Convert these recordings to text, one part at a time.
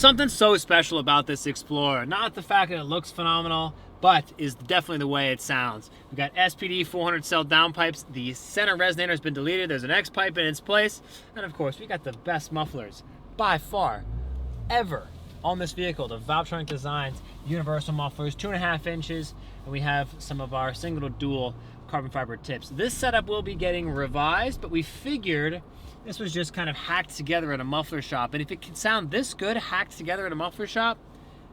something so special about this Explorer. Not the fact that it looks phenomenal, but is definitely the way it sounds. We've got SPD 400 cell downpipes. The center resonator has been deleted. There's an X pipe in its place. And of course, we got the best mufflers by far ever on this vehicle. The Valvetronic Designs Universal Mufflers, 2.5 inches. And we have some of our single to dual carbon fiber tips. This setup will be getting revised, but we figured this was just kind of hacked together at a muffler shop. And if it can sound this good hacked together at a muffler shop,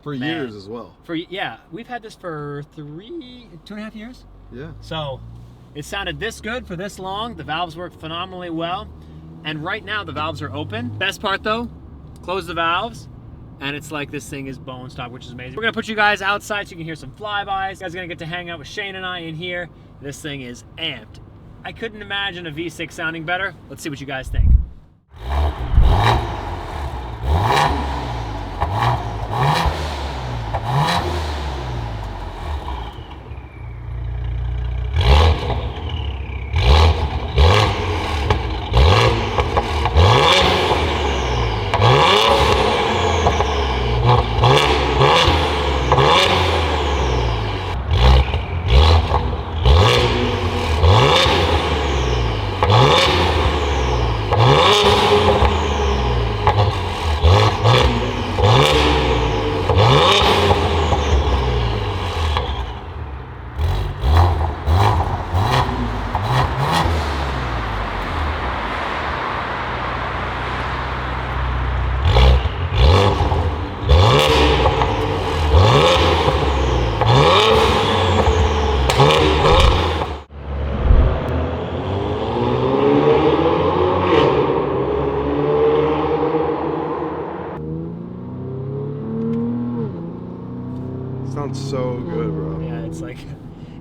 for years as well. Yeah, we've had this for 2.5 years. Yeah. So it sounded this good for this long. The valves work phenomenally well. And right now the valves are open. Best part though, close the valves, and it's like this thing is bone stock, which is amazing. We're gonna put you guys outside so you can hear some flybys. You guys are gonna get to hang out with Shane and I in here. This thing is amped. I couldn't imagine a V6 sounding better. Let's see what you guys think. Sounds so good, bro. Yeah, it's like,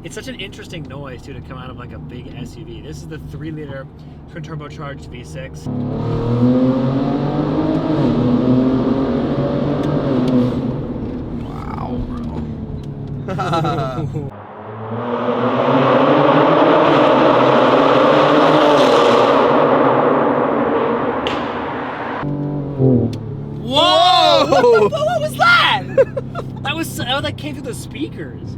it's such an interesting noise too to come out of like a big SUV. This is the 3-liter twin turbocharged V6. Wow, bro. Whoa! What was that? That was, that came through the speakers.